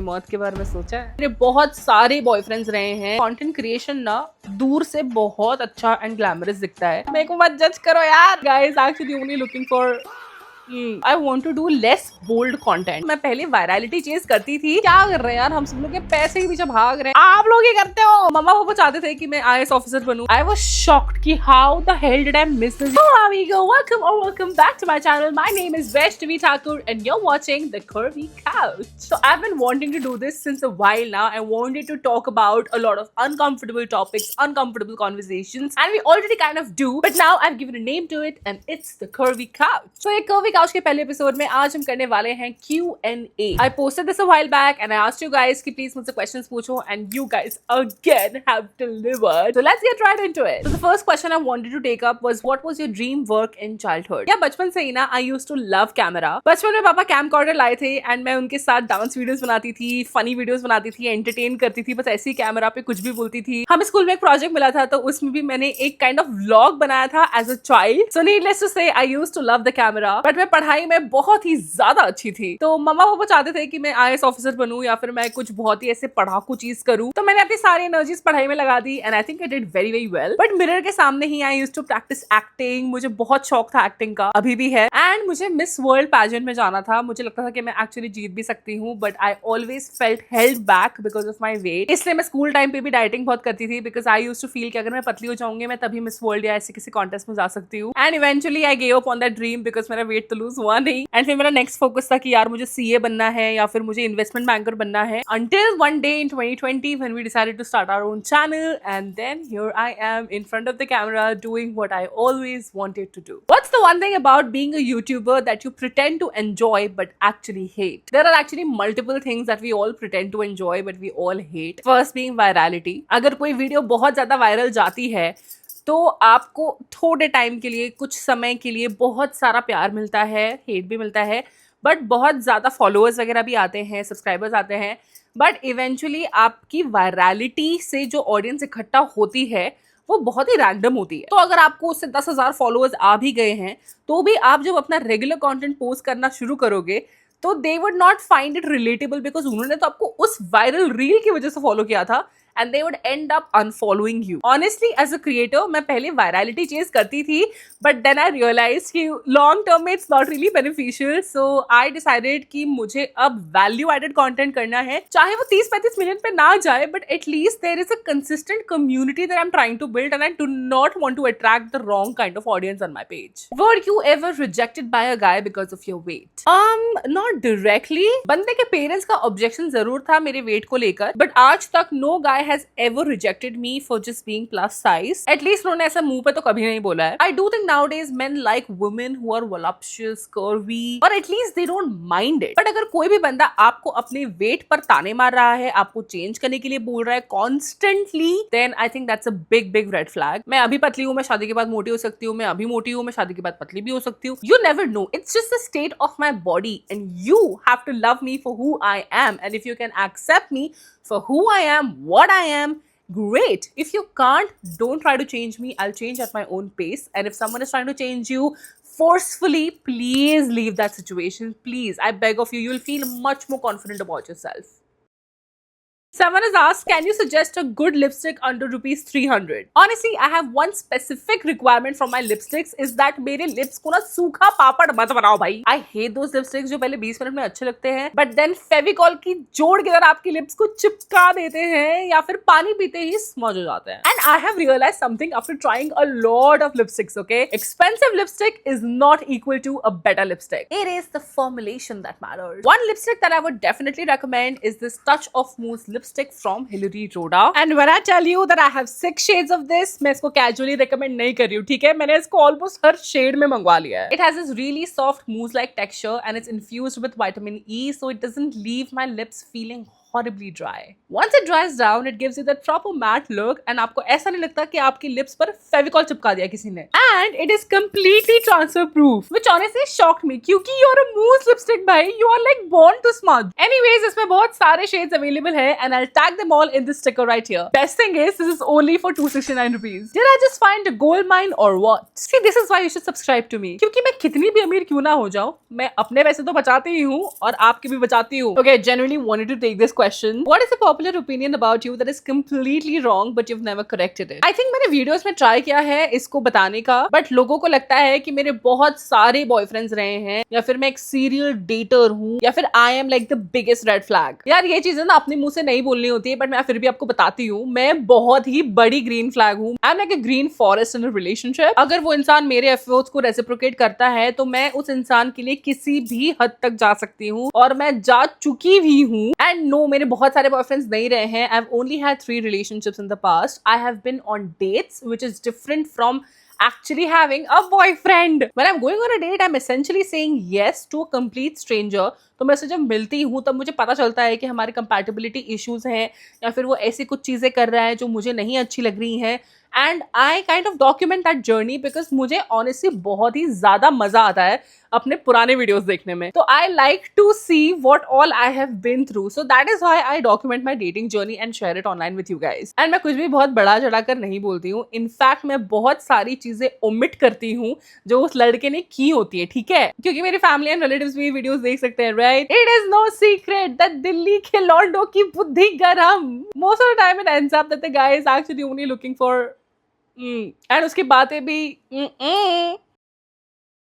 मौत के बारे में सोचा है? मेरे बहुत सारे बॉयफ्रेंड्स रहे हैं। कंटेंट क्रिएशन ना दूर से बहुत अच्छा एंड ग्लैमरस दिखता है। मेरे को मत जज करो यार। Guys actually only looking for I want to do less bold content. मैं पहले वायरलिटी चेज करती थी। क्या कर रहे हैं यार हम सब लोग के पैसे के पीछे भाग रहे हैं। आप लोग ये करते हो। मम्मा पापा चाहते थे कि मैं IAS ऑफिसर बनूं। I was shocked कि how the hell did I miss this? Hello amigo, welcome back to my channel. My name is Vaishnavi Thakur and you're watching The Curvy Couch. So I've been wanting to do this since a while now. I wanted to talk about a lot of uncomfortable topics, uncomfortable conversations, and we already kind of do. But now I've given a name to it and it's The Curvy Couch. So ये Curvy Couch के पहले episode में आज हम करने वाले हैं Q&A. I posted this a while back and I asked you guys कि please मुझसे questions पूछो and you guys again have delivered. So let's get right into it. So the first question I wanted to take up was what was your dream work in childhood? या बचपन से ही ना I used to love camera. बचपन में पापा camcorder लाए थे and मैं उनके साथ डांस वीडियोस बनाती थी, फनी वीडियोस बनाती थी, एंटरटेन करती थी, बस ऐसे ही कैमरा पे कुछ भी बोलती थी। हमें स्कूल में एक प्रोजेक्ट मिला था तो उसमें भी मैंने एक काइंड ऑफ व्लॉग बनाया था as a child. So needless to say I used to love the camera, but मैं पढ़ाई में बहुत ही ज्यादा अच्छी थी। तो मम्मा पापा चाहते थे कि मैं IAS ऑफिसर बनूं या फिर मैं कुछ बहुत ही ऐसे पढ़ाकू चीज करूं। तो मैंने अपनी सारी एनर्जीज पढ़ाई में लगा दी and I think I did very very well. But mirror के सामने ही I used to practise acting. मुझे बहुत शौक था एक्टिंग का, अभी भी है। एंड मुझे मिस वर्ल्ड पैजेंट में जाना था। मुझे लगता था कि मैं एक्चुअली जीत भी सकती हूँ, but I always felt held back because of my weight. इसलिए मैं स्कूल टाइम पे भी डाइटिंग बहुत करती थी because I used to feel कि अगर मैं पतली हो जाऊंगी मैं तभी मिस वर्ल्ड या ऐसे किसी कॉन्टेस्ट में जा सकती हूँ। And eventually I gave up on that dream because मेरा वेट तो लूज हुआ नहीं। एंड फिर मेरा नेक्स्ट फोकस था कि यार मुझे CA बनना है या फिर मुझे इन्वेस्टमेंट बैंकर बनना है। Until one day in 2020 when we decided to start our own channel and then here I am in front of the camera doing what I always wanted to do. What's the one thing about being a YouTuber that you pretend to enjoy but actually hate? There are actually multiple things that we all pretend to enjoy but we all hate. First being virality. अगर कोई video बहुत ज्यादा viral जाती है तो आपको थोड़े time के लिए, कुछ समय के लिए बहुत सारा प्यार मिलता है, हेट भी मिलता है, बट बहुत ज़्यादा फॉलोअर्स वगैरह भी आते हैं, सब्सक्राइबर्स आते हैं। बट इवेंचुअली आपकी वायरलिटी से जो ऑडियंस इकट्ठा होती है वो बहुत ही रैंडम होती है। तो अगर आपको उससे 10,000 फॉलोअर्स आ भी गए हैं तो भी आप जब अपना रेगुलर कंटेंट पोस्ट करना शुरू करोगे तो they would not find it relatable because उन्होंने तो आपको उस वायरल रील की वजह से फॉलो किया था and they would end up unfollowing you. Honestly, as a creator, मैं पहले virality chase करती थी, but then I realized कि long term में it's not really beneficial. So I decided कि मुझे अब value added content करना है, चाहे वो 30-35 मिलियन पे ना जाए, but at least there is a consistent community that I'm trying to build, and I do not want to attract the wrong kind of audience on my page. Were you ever rejected by a guy because of your weight? Not directly. बंदे के parents का objection जरूर था मेरे weight को लेकर, but आज तक no guy has ever rejected me for just being plus size. At least उन्होंने ऐसा मुंह पे तो कभी नहीं बोला है. I do think nowadays men like women who are voluptuous, curvy, or at least they don't mind it. But अगर कोई भी बंदा आपको अपने वेट पर ताने मार रहा है, आपको चेंज करने के लिए बोल रहा है constantly, then I think that's a big red flag. मैं अभी पतली हूँ, मैं शादी के बाद मोटी हो सकती हूँ, मैं अभी मोटी हूँ, मैं शादी के बाद पतली भी हो सकती हूँ. You never know. It's just the state of my body and you have to love me for who I am, and if you can accept me for who I am, what I am, great. If you can't, don't try to change me. I'll change at my own pace. And if someone is trying to change you forcefully, please leave that situation. Please, I beg of you. You'll feel much more confident about yourself. Someone has asked, can you suggest a good lipstick under rupees 300? Honestly, I have one specific requirement from my lipsticks is that मेरे lips को ना सूखा पापड़ मत बनाओ भाई. I hate those lipsticks जो पहले 20 minute में अच्छे लगते हैं but then फेविकॉल की जोड़ की तरह आपकी lips को चिपका देते हैं या फिर पानी पीते ही स्मज हो जाते हैं. And I have realized something after trying a lot of lipsticks, okay? Expensive lipstick is not equal to a better lipstick. It is the formulation that matters. One lipstick that I would definitely recommend is this Touch of Mousse lipstick from Hilary Rhoda. And when I tell you that I have 6 shades of this, मैं इसको casually recommend नहीं कर रही हूँ, ठीक है? मैंने इसको almost हर shade में मंगवा लिया है. It has this really soft mousse-like texture and it's infused with vitamin E, so it doesn't leave my lips feeling horribly dry. Once it dries down, it gives you that proper matte look and आपको ऐसा नहीं लगता कि आपकी lips पर फेविकॉल चिपका दिया किसी ने. And it is completely transfer proof, which honestly shocked me क्योंकि you're a mousse lipstick भाई, you are like born to smudge. Anyways, इसमें बहुत सारे shades available है and I'll tag them all in this sticker right here. Best thing is this is only for 269 rupees. Did I just find a gold mine or what? See, this is why you should subscribe to me. क्योंकि मैं कितनी भी अमीर क्यों ना हो जाऊं, मैं अपने पैसे तो बचाती ही हूँ और आपके भी बचाती हूँ. Okay, genuinely wanted to take this question. What is a popular opinion about you that is completely wrong but you've never corrected it? I think मैंने वीडियोस में ट्राई किया है इसको बताने का, बट लोगों को लगता है कि मेरे बहुत सारे बॉयफ्रेंड्स रहे हैं या फिर मैं एक सीरियल डेटर हूँ या फिर I am like the biggest red flag. यार ये चीजें ना अपने मुंह से नहीं बोलनी होती है, बट मैं फिर भी आपको बताती हूँ. मैं बहुत ही बड़ी ग्रीन फ्लैग हूँ. I am like a green forest in a relationship. अगर वो इंसान मेरे एफर्ट्स को रेसिप्रोकेट करता है तो मैं उस इंसान के लिए किसी भी हद तक जा सकती हूँ और मैं जा चुकी भी हूँ. एंड नो, मेरे बहुत सारे बॉयफ्रेंड्स नहीं रहे हैं. I have only had 3 relationships in the past. I have been on dates, which is different from actually having a boyfriend. When I'm going on a date, I'm essentially saying yes to a complete stranger. तो मैं उससे जब मिलती हूँ तब मुझे पता चलता है कि हमारे कंपैटिबिलिटी इश्यूज हैं या फिर वो ऐसी कुछ चीजें कर रहा है जो मुझे नहीं अच्छी लग रही हैं. And I kind of document that journey because मुझे ऑनेस्टली बहुत ही ज्यादा मजा आता है अपने पुराने वीडियोस देखने में. तो I like to see what all I have been through. So that is why I document my dating journey and share it online with you guys. And मैं कुछ भी बहुत बड़ा चढ़ाकर नहीं बोलती हूँ. इनफैक्ट मैं बहुत सारी चीजें ओमिट करती हूँ जो उस लड़के ने की होती है, ठीक है, क्योंकि मेरी फैमिली एंड रिलेटिव्स भी वीडियोस देख सकते हैं, right. It is no secret that Delhi के लॉन्डो की बुद्धि गरम. Most of the time it ends up that the guy is actually only looking for and उसकी बातें भी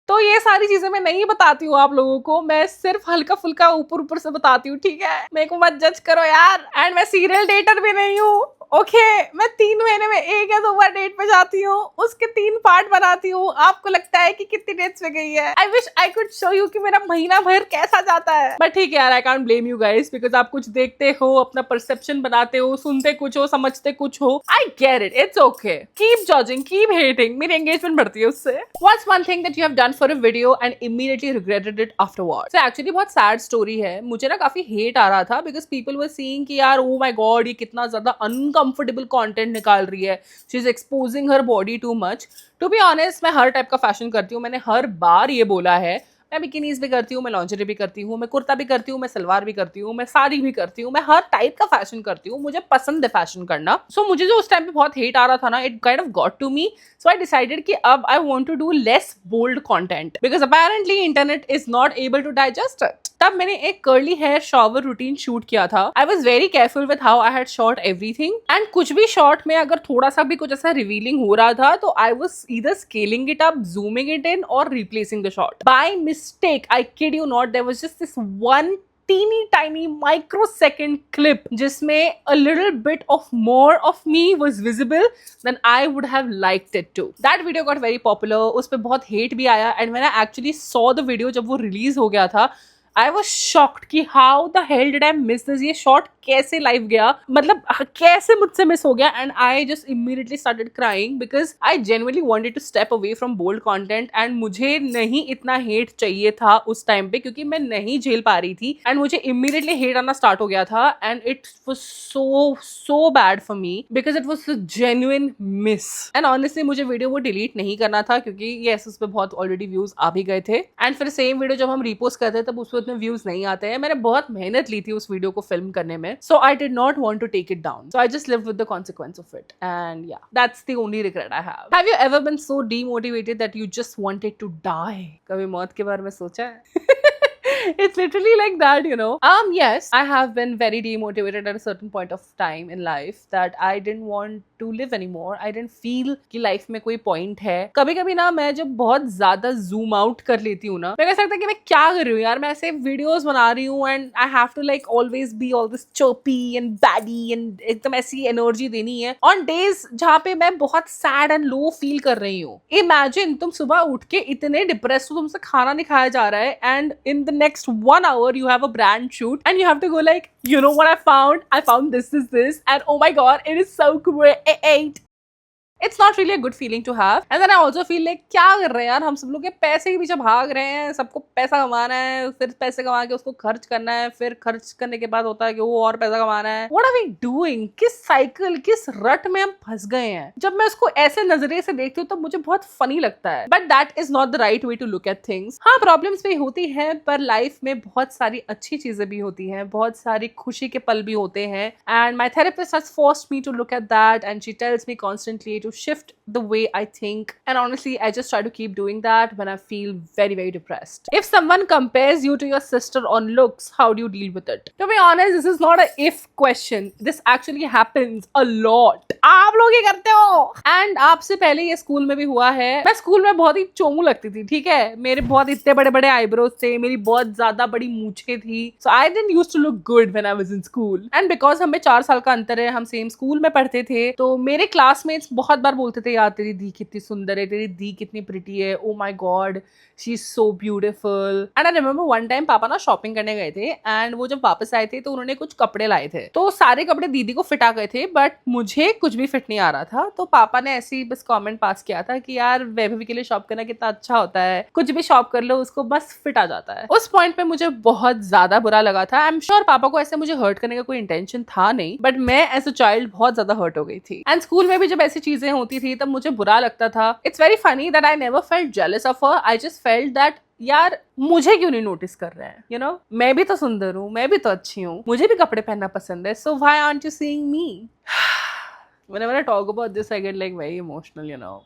तो ये सारी चीजें मैं नहीं बताती हूँ आप लोगों को. मैं सिर्फ हल्का फुल्का ऊपर ऊपर से बताती हूँ, ठीक है. मेरे को मत जज करो यार. एंड मैं सीरियल डेटर भी नहीं हूँ. ओके, मैं 3 महीने में एक या 2 बार डेट पे जाती हूँ, उसके 3 पार्ट बनाती हूँ. आपको लगता है कि कितनी डेट्स पे गई है. I wish I could show you कि मेरा महीना भर कैसा जाता है. बट ठीक है यार, I can't blame you guys because आप कुछ देखते हो, अपना परसेप्शन बनाते हो, सुनते कुछ हो, समझते कुछ हो. I get it, it's okay. Keep judging, keep hating. मेरी एंगेजमेंट बढ़ती है उससे. What's one thing that you have done for a video and immediately regretted it afterward? So actually बहुत सैड स्टोरी है. मुझे ना काफी हेट आ रहा था बिकॉज पीपल वर सीइंग कि यार ओ माय गॉड, ये कितना ज्यादा अनकंफर्टेबल कंटेंट निकाल रही है. She is exposing her body too much. To be honest, मैं हर टाइप का फैशन करती हूँ. मैंने हर बार ये बोला है. मैं बिकिनीज भी करती हूँ, मैं लॉन्जरी भी करती हूँ, मैं कुर्ता भी करती हूँ, मैं सलवार भी करती हूँ, मैं साड़ी भी करती हूँ. मैं हर टाइप का फैशन करती हूँ. मुझे पसंद है फैशन करना. सो मुझे जो उस टाइम पे बहुत हेट आ रहा था ना, it kind of got to me. So I decided कि अब I want to do less bold content because apparently internet is not able to digest it. तब मैंने एक curly hair shower routine shoot किया था. I was very careful with how I had shot everything. And कुछ भी shot में अगर थोड़ा सा भी कुछ ऐसा रिवीलिंग हो रहा था तो I was either scaling it up, zooming it in और replacing the shot. By mistake, I kid you not, there was just this one teeny tiny microsecond clip जिसमें a little bit of more of me was visible, then I would have liked it too. That video got very popular. उस पे बहुत hate भी आया. And when I actually saw the video जब वो release हो गया था, I was shocked कि how the hell did I miss this? ये shot कैसे लाइव गया, मतलब कैसे मुझसे मिस हो गया. And I just immediately started crying because I genuinely wanted to step away from bold content and मुझे नहीं इतना hate चाहिए था उस टाइम पे क्योंकि मैं नहीं झेल पा रही थी. And मुझे immediately hate आना start हो गया था and it was so bad for me because it was a genuine miss. And honestly मुझे वीडियो वो delete नहीं करना था क्योंकि yes उस पे बहुत already views आ भी गए थे. And फिर सेम वीडियो जब हम repost करते तब उस में व्यूज नहीं आते हैं. मैंने बहुत मेहनत ली थी उस वीडियो को फिल्म करने में. So I did not want to take it down. So I just lived with the consequence of it. And yeah, that's the only regret I have. Have you ever been so demotivated that you just wanted to die? कभी मौत के बारे में सोचा है? It's literally like that, you know. Yes, I have been very demotivated at a certain point of time in life that I didn't want to live anymore. I didn't feel कि life में कोई point है. कभी कभी ना मैं जब बहुत ज्यादा zoom out कर लेती हूँ ना, मैं कह सकता हूँ कि मैं क्या कर रही हूँ यार. मैं ऐसे videos बना रही हूँ and I have to like always be all this chirpy and baddie and एकदम ऐसी energy देनी है on days जहाँ पे मैं बहुत sad and low feel कर रही हूँ. Imagine तुम सुबह उठ के इतने depressed हो, तुमसे खाना नहीं खाया जा रहा है and in the next 1 hour you have a brand shoot and you have to go like, you know what I found this and oh my god, it is so great. It's not really a good feeling to have. And then I also feel like क्या कर रहे हैं यार, हम सब लोग के पैसे के पीछे भाग रहे हैं, सबको पैसा कमाना है, फिर पैसे कमा के उसको खर्च करना है, फिर खर्च करने के बाद होता है कि वो और पैसा कमाना है. What are we doing? किस साइकिल, किस रट में हम फंस गए हैं. जब मैं उसको ऐसे नजरिए से देखती हूँ तब मुझे बहुत फनी लगता है. But that is not the right way to look at things. हाँ, प्रॉब्लम्स भी होती हैं, पर लाइफ में बहुत सारी अच्छी चीजें भी होती हैं, बहुत सारी खुशी के पल भी होते हैं. And my therapist has forced me to look at that, and she tells me constantly to shift the way I think. And honestly, I just try to keep doing that when I feel very, very depressed. If someone compares you to your sister on looks, how do you deal with it? To be honest, this is not a if question. This actually happens a lot. आप लोग ही करते हो. And आपसे पहले ये school में भी हुआ है. मैं स्कूल में बहुत ही चोमू लगती थी, ठीक है. मेरे बहुत इतने बड़े बड़े आईब्रोज थे, मेरी बहुत ज्यादा बड़ी मूछें थी. So I didn't used to look good when I was in school. And because हमें 4 साल का अंतर है, हम सेम स्कूल में पढ़ते थे, तो मेरे क्लासमेट्स बहुत बार बोलते थे यार तेरी दी कितनी सुंदर है, तेरी दी कितनी प्रिटी है, oh my God she is so beautiful. And I remember one time पापा ना शॉपिंग करने गए थे, एंड वो जब वापस आए थे तो उन्होंने कुछ कपड़े लाए थे. तो सारे कपड़े दीदी को फिट आ गए थे, बट मुझे कुछ भी फिट नहीं आ रहा था. तो पापा ने ऐसे ही बस कमेंट पास किया था कि यार वैभवी के लिए शॉप करना कितना अच्छा होता है, कुछ भी शॉप कर लो उसको बस फिट आ जाता है. उस पॉइंट पे मुझे बहुत ज्यादा बुरा लगा था. आई एम श्योर पापा को ऐसे मुझे हर्ट करने का कोई इंटेंशन था नहीं, बट मैं एज अ चाइल्ड बहुत ज्यादा हर्ट हो गई थी. एंड स्कूल में भी जब ऐसी चीजें होती थी तब मुझे बुरा लगता था. It's very funny that I never felt jealous of her. I just felt that यार मुझे क्यों नहीं नोटिस कर रहे हैं, यू नो मैं भी तो सुंदर हूँ, मैं भी तो अच्छी हूँ, मुझे भी कपड़े पहनना पसंद है. So why aren't you seeing me? Whenever I talk about this, I get like very emotional, you know.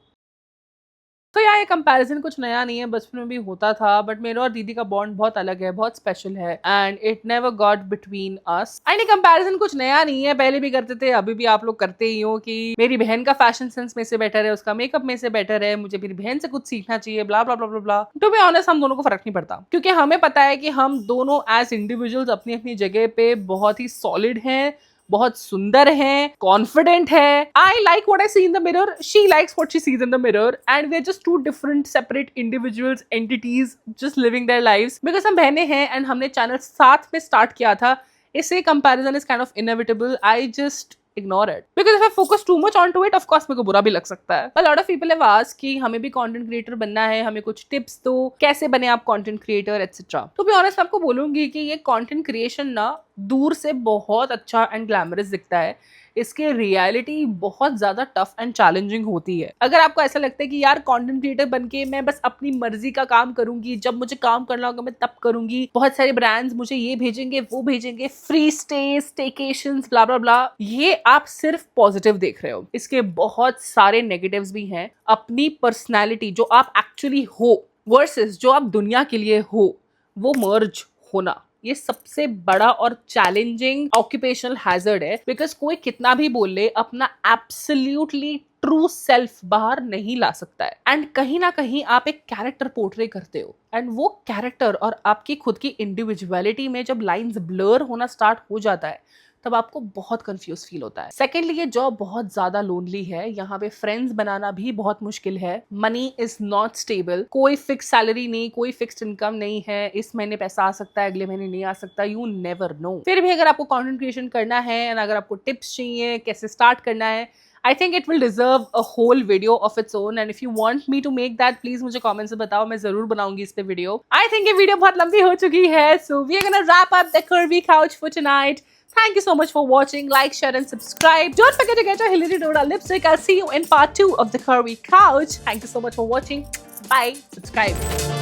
तो यार ये कंपैरिजन कुछ नया नहीं है, बचपन में भी होता था, बट मेरे और दीदी का बॉन्ड बहुत अलग है, बहुत स्पेशल है, and it never got between us. And ये कंपैरिजन कुछ नया नहीं है, पहले भी करते थे, अभी भी आप लोग करते ही हो कि मेरी बहन का फैशन सेंस में से बेटर है, उसका मेकअप में से बेटर है, मुझे मेरी बहन से कुछ सीखना चाहिए, ब्ला ब्ला ब्ला ब्ला ब्ला. टू बी ऑनेस्ट हम दोनों को फर्क नहीं पड़ता, क्योंकि हमें पता है कि हम दोनों एज इंडिविजुअल्स अपनी अपनी जगह पे बहुत ही सॉलिड हैं, बहुत सुंदर है, कॉन्फिडेंट है. I like what I see in the mirror, she likes what she sees in the mirror, and we are just two different separate individuals, entities just living their lives. Because हम बहनें हैं and हमने channel साथ में start किया था, इससे comparison is kind of inevitable. I just ignore it because if I focus too much onto it, of course मेरे को बुरा भी लग सकता है. A lot of people have asked कि हमें भी content creator बनना है, हमें कुछ tips दो, कैसे बने आप content creator etc. To be honest आपको बोलूंगी कि ये content creation ना दूर से बहुत अच्छा and glamorous दिखता है, इसके रियलिटी बहुत ज्यादा टफ एंड चैलेंजिंग होती है. अगर आपको ऐसा लगता है कि यार कंटेंट क्रिएटर बनके मैं बस अपनी मर्जी का काम करूंगी, जब मुझे काम करना होगा मैं तब करूंगी, बहुत सारे ब्रांड्स मुझे ये भेजेंगे वो भेजेंगे, फ्री स्टे, स्टेकेशंस, ब्ला ब्ला ब्ला, ये आप सिर्फ पॉजिटिव देख रहे हो. इसके बहुत सारे नेगेटिव्स भी हैं. अपनी पर्सनैलिटी जो आप एक्चुअली हो वर्सेस जो आप दुनिया के लिए हो, वो मर्ज होना, ये सबसे बड़ा और चैलेंजिंग ऑक्यूपेशनल हैजर्ड है. बिकॉज कोई कितना भी बोल ले, अपना एब्सोल्युटली ट्रू सेल्फ बाहर नहीं ला सकता है. एंड कहीं ना कहीं आप एक कैरेक्टर पोर्ट्रे करते हो, एंड वो कैरेक्टर और आपकी खुद की इंडिविजुअलिटी में जब लाइंस ब्लर होना स्टार्ट हो जाता है तब आपको बहुत कंफ्यूज फील होता है. सेकेंडली ये जॉब बहुत ज्यादा लोनली है, यहाँ पे फ्रेंड्स बनाना भी बहुत मुश्किल है. मनी इज नॉट स्टेबल, कोई फिक्स सैलरी नहीं, कोई फिक्स्ड इनकम नहीं है. इस महीने पैसा आ सकता है, अगले महीने नहीं आ सकता, यू नेवर नो. फिर भी अगर आपको कंटेंट क्रिएशन करना है एंड अगर आपको टिप्स चाहिए कैसे स्टार्ट करना है, I think it will deserve a whole video of its own, and if you want me to make that, please मुझे comments में बताओ, मैं जरूर बनाऊंगी इस पे वीडियो. I think ये वीडियो बहुत लंबी हो चुकी है, so we are gonna wrap up the curvy couch for tonight. Thank you so much for watching. Like, share and subscribe. Don't forget to get your Hilary Doda lipstick. I'll see you in part 2 of the curvy couch. Thank you so much for watching. Bye. Subscribe.